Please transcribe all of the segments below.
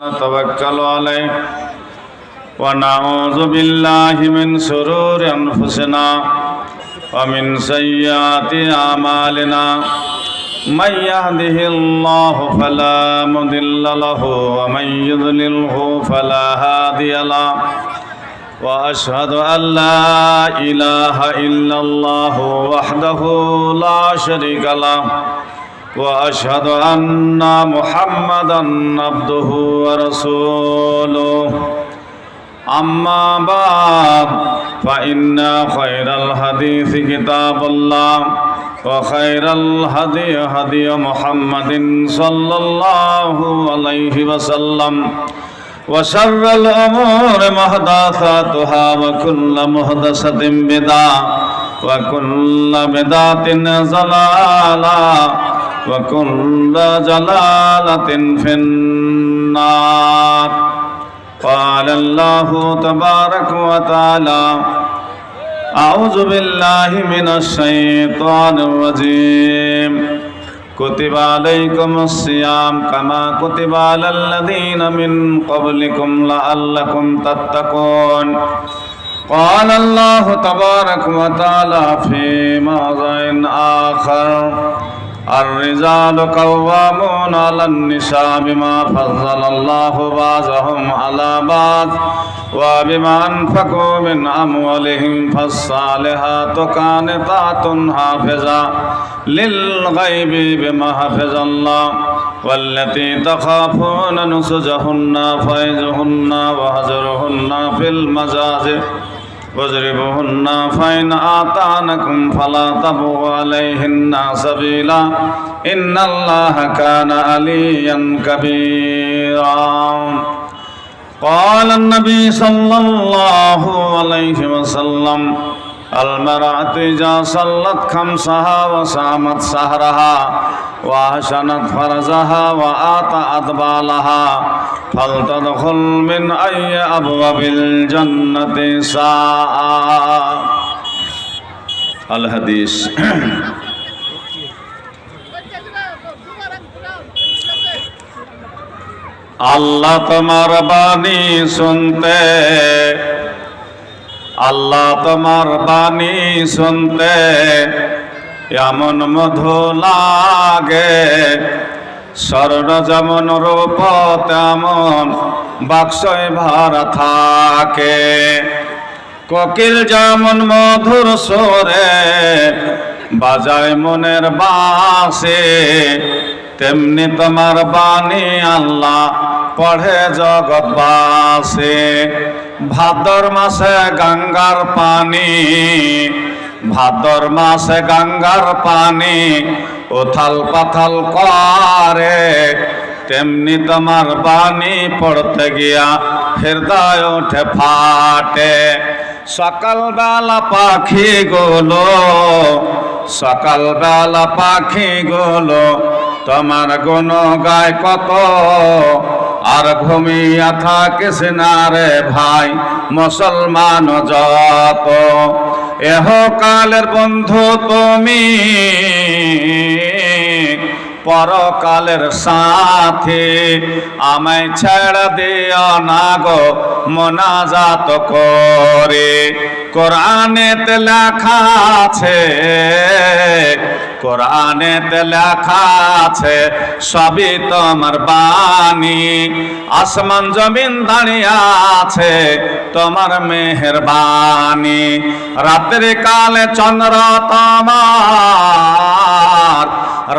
نتوكل عليه ونعوذ بالله من شرور أنفسنا ومن سيئات أعمالنا من يهده الله فلا مضل له ومن يضلله فلا هادي له وأشهد أن لا إله إلا الله وحده لا شريك له وأشهد أن محمدًا عبده ورسوله أما بعد فإن خير الحديث كتاب الله وخير الهدي هدي محمد صلى الله عليه وسلم وشر الأمور محدثاتها وكل محدثة بدعة وكل بدعة ضلالة وكل جلالة في النار. قال الله تبارك وتعالى: أعوذ بالله من الشيطان الرجيم. كتب عليكم الصيام كما كتب على الذين من قبلكم لعلكم تتقون. قال الله تبارك وتعالى في موضع آخر: الرجال قوامون على النساء بما فضل الله بعضهم على بعض وبما أنفقوا من أموالهم فالصالحات قانتات حافظات للغيب بما حفظ الله والتي تخافون نشوزهن فعظوهن واهجروهن في المضاجع واضربوهن فإن أطعنكم فلا تبغوا عليهن سبيلا إن الله كان عليا كبيرا. قال النبي صلى الله عليه وسلم: المرأة إذا صلت خمسها وصامت سهرها وأحسنت فرجها وآتت بالها فلتدخل من أي أبواب الجنة شاءت. الحديث. আল্লাহ তোমার বাণী শুনতে, আল্লাহ তোমার বাণী শুনতে এমন মধু লাগে, স্বর্ণ যেমন রূপ তেমন বাক্সয় ভরা থাকে, কোকিল যেমন মধুর সুরে বাজায় মনের বাঁশি, তেমনি তোমার বাণী আল্লাহ পড়ে জগৎবাসী। ভাদর মাসে গঙ্গার পানি, ভাদর মাসে গঙ্গার পানি উথাল পাথাল করে, তেমনি তোমার বাণী পড়তে গিয়া হৃদয় ওঠে ফাটে। সকালবেলা পাখি গুলো, সকালবেলা পাখি গুলো তোমার গুণ গায় কত, আর ঘুমিয়া থাকিস না রে ভাই মুসলমান যত। এহকালের বন্ধু তুমি, পরকালের সাথী, আমায় ছেড়ে দিও না গো মোনাজাত করে। কোরআনেতে লেখা আছে, কোরআনেতে লেখা আছে সবই তোমার বাণী, আসমান জমিন দাঁড়িয়ে আছে তোমার মেহেরবানি। রাতের কালে চন্দ্র তোমার,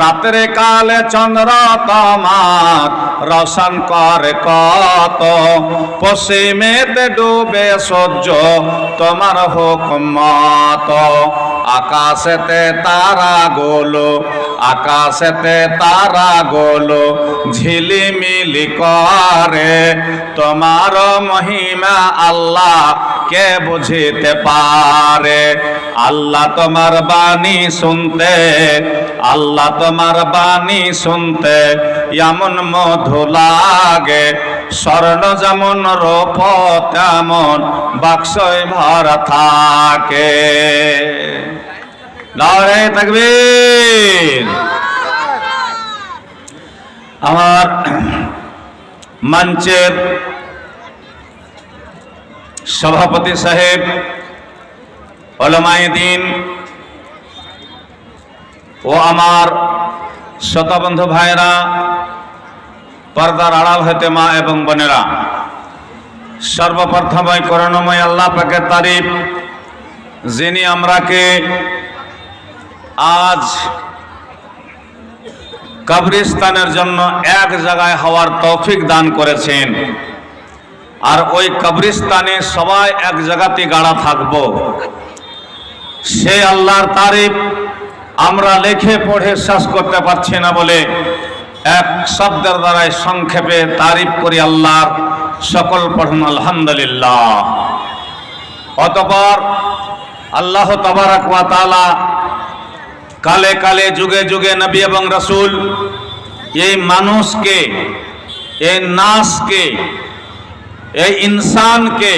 রাতের কালে চন্দ্র তোমার রোশন করে কত, পশ্চিমেতে ডুবে সূর্য তোমার হুকুমত। আকাশেতে তারা গোলো, আকাশেতে তারা গোলো ঝিলিমিলি করে, তোমার মহিমা আল্লাহ কে বুঝিতে পারে। আল্লাহ তোমার বাণী শুনতে, আল্লাহ তোমার বাণী শুনতে এমন মধু লাগে, স্বর্ণ যেমন রূপ তেমন বাক্সয় ভরা থাকে। নারে তাকবীর। আমার মঞ্চের সভাপতি সাহেব, উলামায়ে দ্বীন ও আমার শতবন্ধু ভাইরা, পর্দার আড়াল হতে মা এবং বোনেরা, সর্বপ্রথমই করুণাময় আল্লাহ পাকের তারিফ, যিনি আমরাকে আজ কবরস্থানের জন্য এক জায়গায় হওয়ার তৌফিক দান করেছেন। আর ওই কবরস্থানে সবাই এক জায়গাতে গাড়া থাকব, সেই আল্লাহর তারিফ আমরা লিখে পড়ে শেষ করতে পারছি না বলে এক শব্দের দ্বারাই সংক্ষেপে তারিফ করি আল্লাহর। সকল পড়ুন আলহামদুলিল্লাহ। অতঃপর আল্লাহ তাবারক ওয়া তাআলা কালে কালে যুগে যুগে নবী এবং রাসূল এই মানুষকে, এই নাসকে, এই ইনসানকে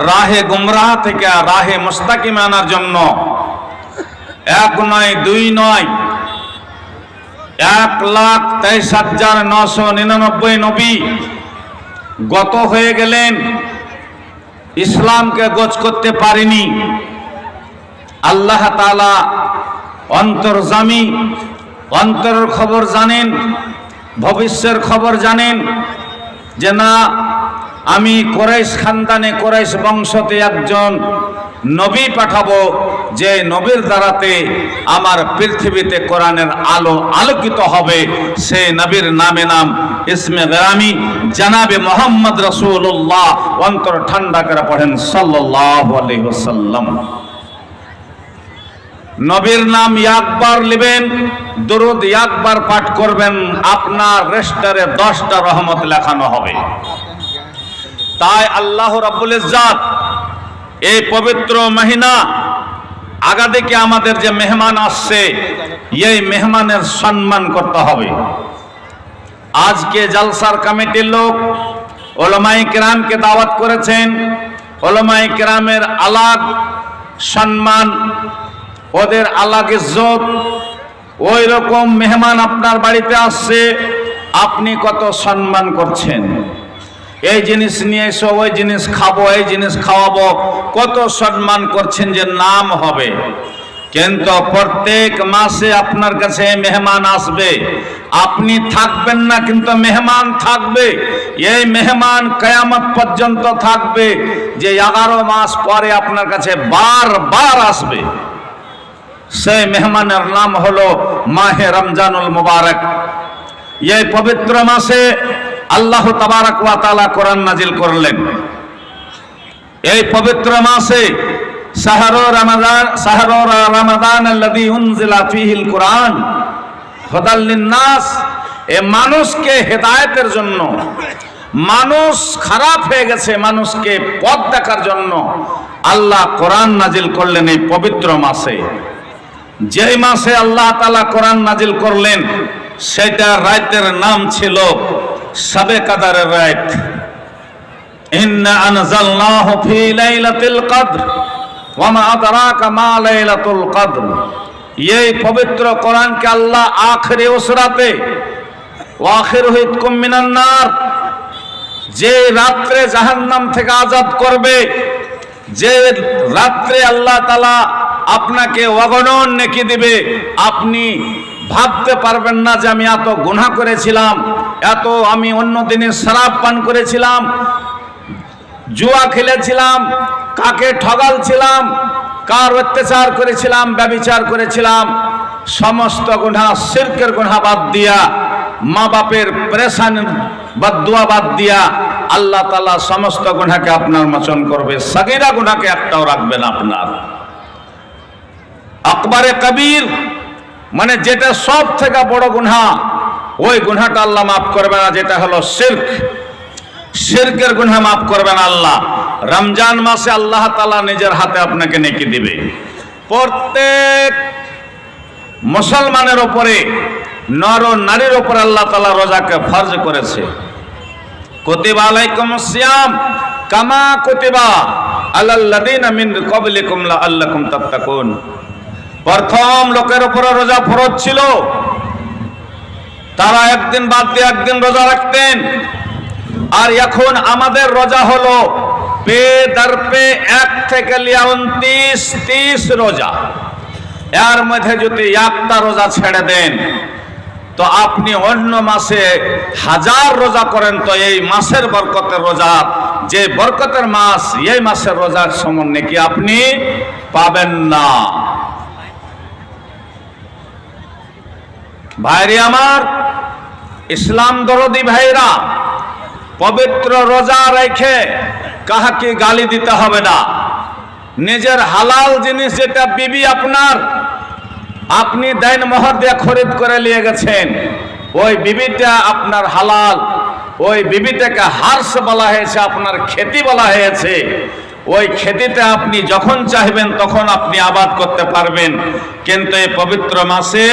রাহে গুমরাহ থেকে রাহে মুস্তাকিম আনার জন্য এক নয়, দুই নয়, 1,23,999 নবী গত হয়ে গেলেন, ইসলামকে গোছ করতে পারেনি। আল্লাহ তাআলা অন্তর্যামী, অন্তরের খবর জানেন, ভবিষ্যতের খবর জানেন যে না, আমি কুরাইশ খানদানে, কুরাইশ বংশতে একজন নবী পাঠাবো, যে নবীর দ্বারাতে আমার পৃথিবীতে কোরআনের আলো আলোকিত হবে। সেই নবীর নামে নাম ইসমে গরামি জনাবে মুহাম্মদ রাসূলুল্লাহ। অন্তর ঠান্ডা করে পড়েন সাল্লাল্লাহু আলাইহি ওয়াসাল্লাম। নবীর নাম একবার নেবেন, দরুদ একবার পাঠ করবেন, আপনার রেজিস্টারে 10টা রহমত লেখানো হবে। তাই আল্লাহ রাব্বুল ইজ্জত এই পবিত্র মহিনা আগা থেকে আমাদের যে মেহমান আসছে, এই মেহমানের সম্মান করতে হবে। আজকে জলসার কমিটির লোক উলামায়ে কিরামকে দাওয়াত করেছেন। উলামায়ে কিরামের আলাগ সম্মান, ওদের আলাগ ইজ্জত। ওই রকম মেহমান আপনার বাড়িতে আসছে, আপনি কত সম্মান করছেন। এই জিনিস নিয়ে এসো, ওই জিনিস খাবো, এই জিনিস খাওয়াবো, কত সম্মান করছেন যে নাম হবে। কিন্তু প্রত্যেক মাসে আপনার কাছে মেহমান আসবে, আপনি থাকবেন না, কিন্তু মেহমান থাকবে। এই মেহমান কিয়ামত পর্যন্ত থাকবে, যে 11 মাস পরে আপনার কাছে বারবার আসবে। সেই মেহমানের নাম হলো মাহে রমজানুল মুবারক। এই পবিত্র মাসে আল্লাহ তাবারক ওয়া তাআলা কোরআন নাজিল করলেন। এই পবিত্র মাসে শাহরু রমাদান আল্লাযী উনজিলা ফীহিল কুরআন হুদাল লিন-নাস, এই মানুষকে হেদায়েতের জন্য, মানুষ খারাপ হয়ে গেছে, মানুষকে পথ দেখার জন্য আল্লাহ কোরআন নাজিল করলেন এই পবিত্র মাসে। যেই মাসে আল্লাহ তাআলা কোরআন নাজিল করলেন, সেটা রাতের নাম ছিল শবে কদরের রাত। ইন্না আনজালনাহু ফি লাইলাতুল কদর ওয়া মা আদরাকা মা লাইলাতুল কদর। এই পবিত্র কোরআনকে আল্লাহ আখিরে উস রাতে, ওয়া আখিরুহু ইতকুম মিনান নার, যে রাত্রে জাহান্নাম থেকে আজাদ করবে, যে রাত্রে আল্লাহ তাআলা আপনাকে অগণন নেকি দিবে। আপনি ভাবতে পারবেন না যে আমি এত গুনাহ করেছিলাম, এত আমি অন্য দিনে শরাব পান করেছিলাম, জুয়া খেলেছিলাম, কাকে ঠগালছিলাম, কার অত্যাচার করেছিলাম, ব্যভিচার করেছিলাম, সমস্ত গুনাহ, শিরকের গুনাহ বাদ দিয়া, মা বাপের পেরেশান বদদুয়া বাদ দিয়া আল্লাহ তাআলা সমস্ত গুনাহকে আপনার মোচন করবে। সাগীরা গুনাহকে একটাও রাখবেন আপনার। আকবারে কবির মানে যেটা সব থেকে বড় গুনাহ, ওই গুনাহটা আল্লাহ মাফ করবে না, যেটা হলো শিরক। শিরকের গুনাহ মাফ করবেন আল্লাহ। রমজান মাসে আল্লাহ তাআলা নিজের হাতে আপনাকে নেকি দিবে। প্রত্যেক মুসলমানের উপরে, নর ও নারীর উপরে আল্লাহ তাআলা রোজাকে ফরজ করেছে। কুতিবা আলাইকুমুস সিয়াম কামা কুতিবা আলাল্লাযিনা মিন ক্বাবলিকুম লাআল্লাকুম তাত্তাকুন। প্রথম লোকের উপরে রোজা ফরজ ছিল, তারা একদিন বাদ দিয়ে একদিন রোজা রাখতেন। আর এখন আমাদের রোজা হলো পে দর পে 1 থেকে 29-30 রোজা। এর মধ্যে যদি একটা রোজা ছেড়ে দেন তো আপনি অন্য মাসে 1000 রোজা করেন তো এই মাসের বরকতের রোজা, যে বরকতের মাস, এই মাসের রোজার সমান নাকি আপনি পাবেন না। ভাইরে আমার, ইসলাম দরদি ভাইরা, পবিত্র রোজা রেখে কাহাকে গালি দিতে হবে না। নিজের হালাল জিনিস যেটা বিবি আপনার, আপনি দেন মোহর দিয়ে খরিদ করে নিয়ে গেছেন, ওই বিবিটা আপনার হালাল, ওই বিবিটাকে হার্স বলা হয়েছে, আপনার খেতি বলা হয়েছে। ওই খেতিতে আপনি যখন চাইবেন তখন আপনি আবাদ করতে পারবেন। কিন্তু এই পবিত্র মাসে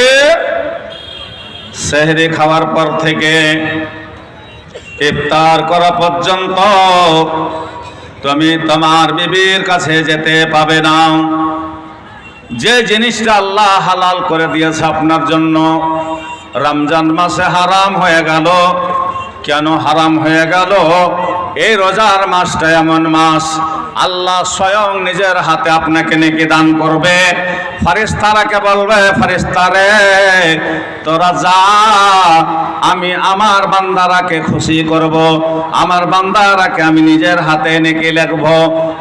সেহরি খাওয়ার পর থেকে ইফতার করা পর্যন্ত তুমি তোমার বিবির কাছে যেতে পাবে না। যে জিনিসটা আল্লাহ হালাল করে দিয়েছে আপনার জন্য, রমজান মাসে হারাম হয়ে গেল। কেন হারাম হয়ে গেল? এই রোজার মাসটা এমন মাস, আল্লাহ স্বয়ং নিজের হাতে আপনাকে নেকি দান করবে। ফেরেশতারাকে বলবে, ফেরেশতারে তোরা যা, আমি আমার বান্দারাকে খুশি করব, আমার বান্দারাকে আমি নিজের হাতে নেকি লিখব।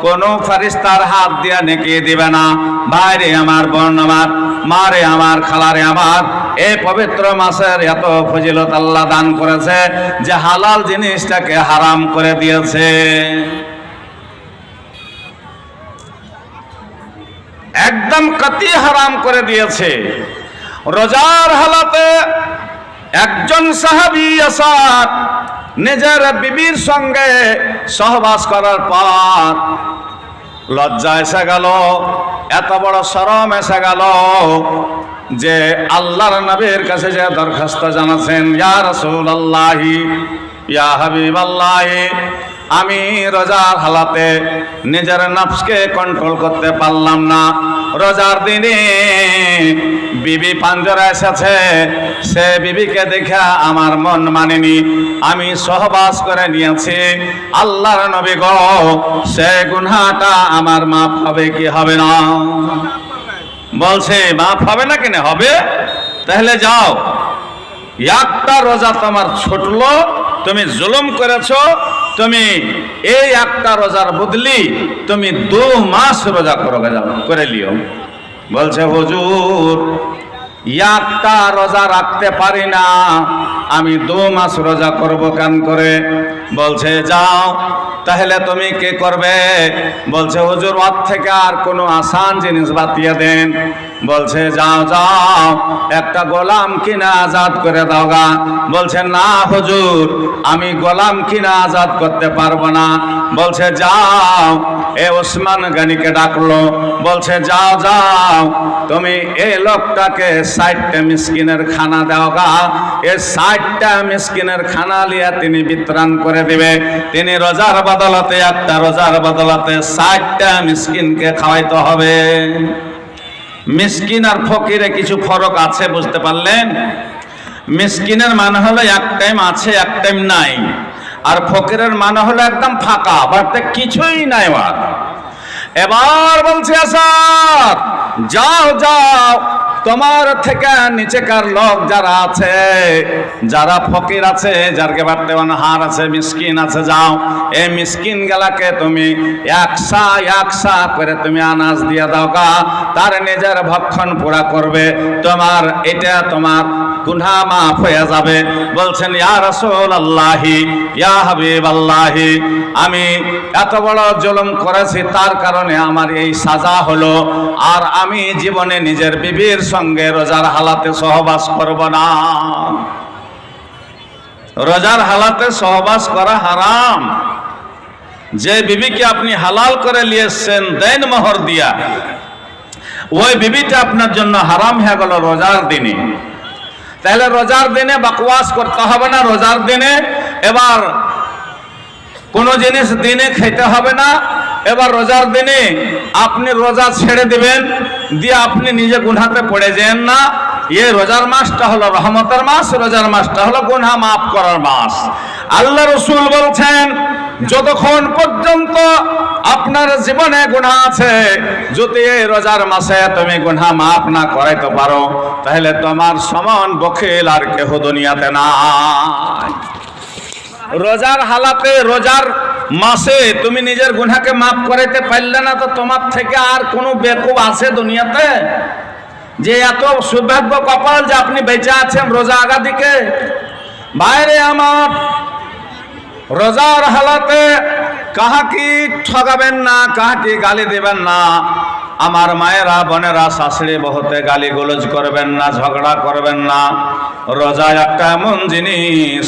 কোনো ফেরেশতার হাত দিয়ে নেকি দিবে না। ভাইরে আমার, বোন আমার, মারে আমার, খালারে আমার, এই পবিত্র মাসের এত ফজিলত আল্লাহ দান করেছে যে হালাল জিনিসটাকে হারাম করে দিয়েছে। একদম কাতি হারাম করে দিয়েছে। রোজার হালাতে একজন সাহাবী আসাদ নিজের বিবির সঙ্গে সহবাস করার পর লজ্জা এসে গেল, এত বড় শরম এসে গেল যে আল্লাহর নবীর কাছে যে দরখাস্ত জানাচ্ছেন, ইয়া রাসূলুল্লাহি, ইয়া হাবিবাল্লাহি, আমি রোজার হালাতে নিজের নফসকে কন্ট্রোল করতে পারলাম না। রোজার দিনে বিবি পাঞ্জরা এসেছে, সে বিবিকে দেখে আমার মন মানেনি, আমি সহবাস করে নিয়েছি। আল্লাহর নবী গো, সে গুনাহটা আমার মাফ হবে কি হবে না? বলছে মাফ হবে না, কেন হবে? তাহলে যাও, একটা রোজা তোমার ছুটলো, তুমি জুলুম করেছো, তুমি এই একটা রোজার বদলি তুমি 2 মাস রোজা করে লিও। বলছে হুজুর, একটা রোজা রাখতে পারি না, আমি 2 মাস রোজা করব কেন করে? বলছে যাও, তাহলে তুমি কি করবে? বলছে হুজুর, ওর থেকে আর কোনো আসান জিনিস বাতিয়ে দেন। বলছে যাও যাও, একটা গোলাম কিনা আজাদ করে দাও গা। বলছে না হুজুর, আমি গোলাম কিনা আজাদ করতে পারবো না। বলছে যাও, এ ওসমান গনিকে ডাকলো, বলছে যাও যাও, তুমি এই লোকটাকে 60টা মিসকিনের খানা দাও গা। এই 60টা মিসকিনের খানা লিয়া তিনি বিতরণ করে দিবে। তিনি রোজার বদলাতে, একটা রোজার বদলাতে 60টা মিসকিনকে খাওয়াইতে হবে। মিসকিন আর ফকিরে কিছু ফরক আছে, বুঝতে পারলেন? মিসকিনের মানে হলো এক টাইম আছে, এক টাইম নাই। আর ফকিরের মানে হলো একদম ফাঁকা, বাড়িতে কিছুই নাই। এবার বলছে আসাদ, যাও যাও, তোমার থেকে নিচেকার লোক যারা আছে, যারা ফকির আছে, যারকে বাড়তে হার আছে, মিসকিন আছে, যাও এই মিসকিন গেলাকে তুমি একসা করে তুমি আনাজ দিয়ে দাও গা। তার নিজের ভক্ষণ পুরা করবে, তোমার এটা তোমার গুনাহ মাফ হয়ে যাবে। বলছেন ইয়া রাসূলুল্লাহি, ইয়া হাবিবাল্লাহি, আমি এত বড় জুলুম করেছি, তার কারণে আমার এই সাজা হলো। আর আমি জীবনে নিজের বিবির সঙ্গে রোজার হালাতে সহবাস করব না। রোজার হালাতে সহবাস করা হারাম। যে বিবিকে আপনি হালাল করে নিয়েছেন দেন মোহর দিয়া, ওই বিবিটা আপনার জন্য হারাম হয়ে গেল রোজার দিনে। তাহলে রোজার দিনে বকওয়াস করতে হবে না। রোজার দিনে এবার কোন জিনিস দিনে খেতে হবে না। এবার রোজার দিনে আপনি রোজা ছেড়ে দিবেন, দিয়ে আপনি নিজে গুনাহতে পড়ে যান না, এই রোজার মাসটা হলো রহমতের মাস, রোজার মাসটা হলো গুনাহ মাফ করার মাস। আল্লাহ রাসূল বলছেন, যতক্ষণ পর্যন্ত আপনার জীবনে গুনাহ আছে, যদি এই রোজার মাসে তুমি গুনাহ মাফ না করাইতে পারো, তাহলে তোমার সমান বখিল আর কেহ দুনিয়াতে নাই। রোজার হালাতে, রোজার মাসে তুমি নিজের গুনাহকে মাফ করাইতে পারলে না, তো তোমার থেকে আর কোনো বেকুব আছে দুনিয়াতে? যে এত সৌভাগ্য কপাল যে আপনি বেঁচে আছেন রোজা আগা দিকে। বাইরে আমার, রোজার হালাতে কাহাকে ঠগাবেন না, কাহাকে গালি দেবেন না। আমার মায়েরা, বোনেরা, শাশুড়ি বহুতে গালি গোলজ করবেন না, ঝগড়া করবেন না। রোজা একটা এমন জিনিস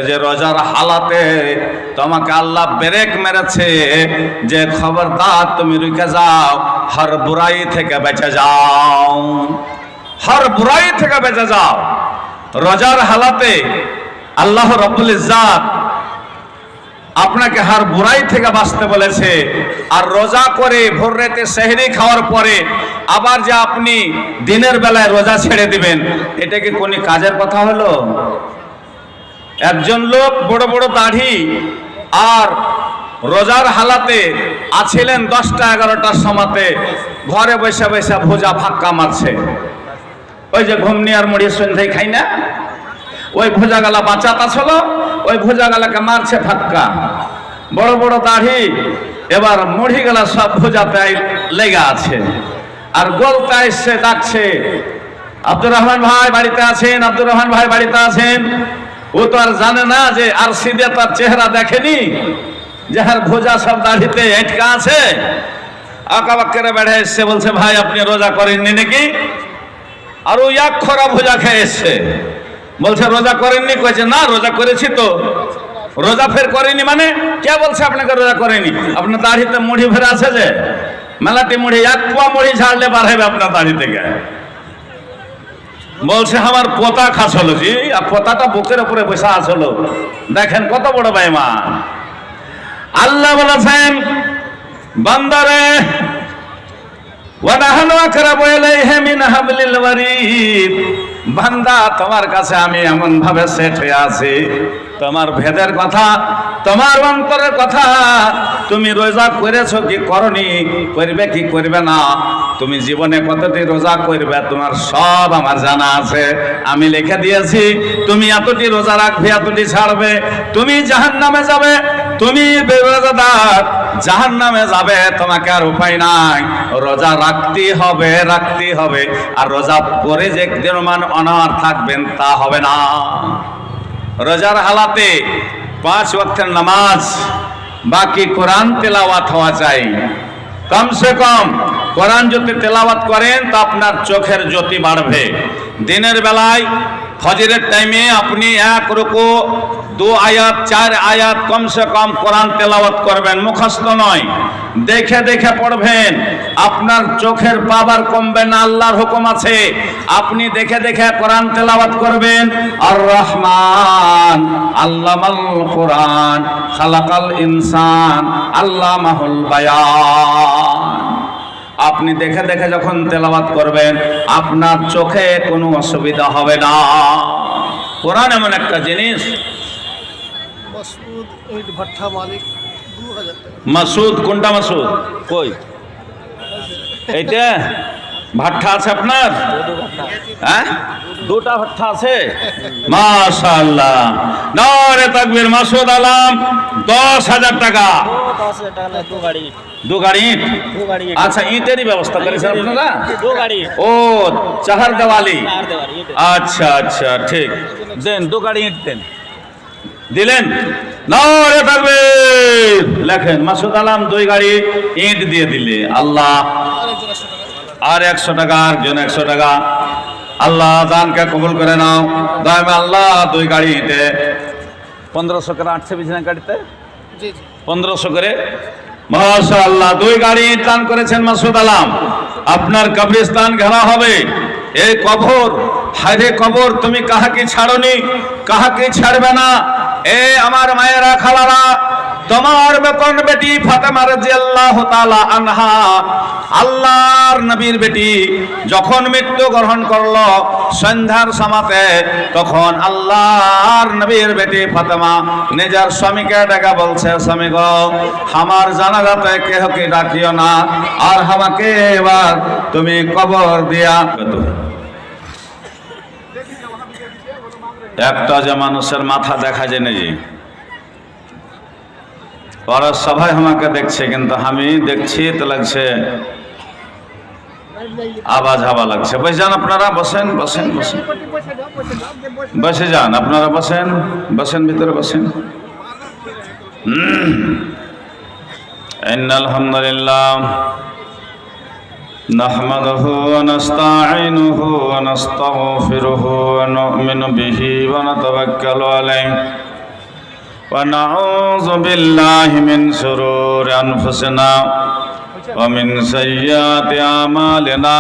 যে রোজার হালাতে তোমাকে আল্লাহ ব্রেক মেরেছে যে খবরদার তুমি রুকে যাও, হর বুরাই থেকে বেঁচে যাও, হর বুরাই থেকে বেঁচে যাও। রোজার হালাতে আল্লাহ রাব্বুল ইজ্জাত আপনাকে হার বুরাই থেকে বাঁচতে বলেছে। আর রোজা করে ভোর রাতে সেহরি খাওয়ার পরে আবার যে আপনি দিনের বেলায় রোজা ছেড়ে দিবেন, এটা কি কোনো কাজের কথা হলো? একজন লোক বড় বড় দাড়ি আর রোজার হালাতে আছিলেন 10টা 11টার সময়তে, ঘরে বসে বসে ভোজা ফাক্কা মারছে। ওই যে ঘুমনি আর মুড়ি সন্ধ্যায় খাই না, ওই ভোজা গালা বাঁচাত আসলো, ওই ভোজা গালাকে মারছে ফাক্কা। বড় বড় দাড়ি, এবার মুড়ি গালা সব ভোজাতে লেগে আছে। আর গোলতা এসে ডাকছে, আব্দুর রহমান ভাই বাড়িতে আছেন, আব্দুর রহমান ভাই বাড়িতে আছেন। ও তো আর জানে না যে আর সিদে তার চেহারা দেখেনি, যে আর ভোজা সব দাড়িতে এটকা আছে। আঁকা বাক্যেরা বেড়ে এসছে, বলছে ভাই আপনি রোজা করেননি নাকি? আর ওই এক খরা ভোজা খেয়ে এসছে, বলছে রোজা করেননি? কয়েছে না রোজা করেছি তো। রোজা ফের করেনি মানে কে বলছে আপনাকে রোজা করেনি? আপনার দাড়িতে মুড়ি ফের আছে, যে মেলাটি মুড়ি, এক পোয়া মুড়ি ঝাড়লে বার হবে আপনার দাড়ি থেকে। বলছে আমার পোতা খাসলো জি, আর পোতাটা বুকের উপরে বসে আসলো। দেখেন কত বড় বেঈমান। আল্লাহ বলেছেন, বান্দারে ওয়ানাহানু আকরাবু ইলাইহি মিন হাবলিল ওয়ারিদ, বান্দা তোমার কাছে আমি এমন ভাবে সেট হয়ে আছি, তোমার ভেদের কথা, তোমার অন্তরের কথা, তুমি রোজা করেছো কি করনি, করবে কি করবে না, তুমি জীবনে কতটি রোজা করবে তোমার সব আমার জানা আছে। আমি লিখে দিয়েছি তুমি এতটি রোজা রাখবে, এতটি ছাড়বে, তুমি জাহান্নামে যাবে, তুমি বেরোজাদার জাহান্নামে যাবে, তোমাকে আর উপায় নাই, রোজা রাখতেই হবে, রাখতেই হবে। আর রোজা করে যে দিনমান অনাহার থাকবেন তা হবে না। রোজার হালাতে 5 ওয়াক্তের নামাজ, বাকি কোরআন তেলাওয়াত হওয়া চাই। কমসে কম কোরআন যদি তেলাওয়াত করেন তো আপনার চোখের জ্যোতি বাড়বে। দিনের বেলায় ফজরের টাইমে আপনি 1 রুকু 2 আয়াত 4 আয়াত কমসে কম কোরআন তেলাওয়াত করবেন, মুখস্থ নয়, দেখে দেখে পড়বেন। আপনার চোখের পাওয়ার কমবে না, আল্লাহর হুকুম আছে আপনি দেখে দেখে কোরআন তেলাওয়াত করবেন। আর রহমান আল্লামাল কোরআন খালাকাল ইনসান আল্লামাহুল বায়ান। আপনি দেখে দেখে যখন তেলাওয়াত করবেন আপনার চোখে কোনো অসুবিধা হবে না। কোরআন এমন একটা জিনিস। মাসুদ কোনটা? মাসুদ কই? এইটা ভাট্টা আছে আপনার? হ্যাঁ, 2টা ভাট্টা আছে। মাশাআল্লাহ, নারে তাকবীর। মাসুদ আলম 10,000 টাকা। 2 গাড়ি ইট? আচ্ছা, ইটেরই ব্যবস্থা করেছেন আপনারা? 2 গাড়ি। ও, 4 দেওয়ালি। আচ্ছা আচ্ছা, ঠিক। দেন 2 গাড়ি ইট দেন। দিলেন? নারে তাকবীর। লেখেন মাসুদ আলম 2 গাড়ি ইট দিয়ে দিলে। আল্লাহ। আর 100 টাকা, আরেকজন 100 টাকা। আল্লাহ দানকে কবুল করে নাও। দাইমে আল্লাহ 2 গাড়ি ইটে 1500 করে আটছে বিছানা গাড়িতে। 1500 করে। মাশাআল্লাহ, 2 গাড়ি ইট দান করেছেন মাসুদ আলম। আপনার কবরস্থান ঘেরা হবে। এই কবর, হায়রে কবর, তুমি কাহাকে ছাড়নি, কাহাকে ছাড়বে না। এ আমার মায়েরা খালারা, তোমার বেতন বেটি ফাতেমা রাদিয়াল্লাহু তাআলা আনহা, আল্লাহর নবীর বেটি যখন মৃত্যু গ্রহণ করলো সন্ধ্যার সমাতে, তখন আল্লাহর নবীর বেটি ফাতেমা নিজের স্বামীকে ডেকে বলছে, স্বামী গো, আমার জানাজাতে কেহ কি ডাকিও না, আর আমাকে এবার তুমি কবর দিয়া। একটা যে মানুষের মাথা দেখা যায় না, যে ওরা সবাই আমাকে দেখছে, কিন্তু আমি দেখছি তো লাগছে আওয়াজ হাওয়া লাগছে। বসে যান আপনারা, বসেন বসেন বসেন, বসে যান আপনারা, বসেন বসেন, ভিতরে বসেন। ইন্নাল হামদুলিল্লাহ নাহমাদুহু ওয়া নাস্তাঈনুহু ওয়া নাস্তাগফিরুহু ওয়া নু'মিনু বিহি ওয়া নাতাওয়াক্কালু আলাইহি ওয়া নাউযু বিল্লাহি মিন শুরুরি আনফুসিনা ওয়া মিন সাইয়্যাতি আমালিনা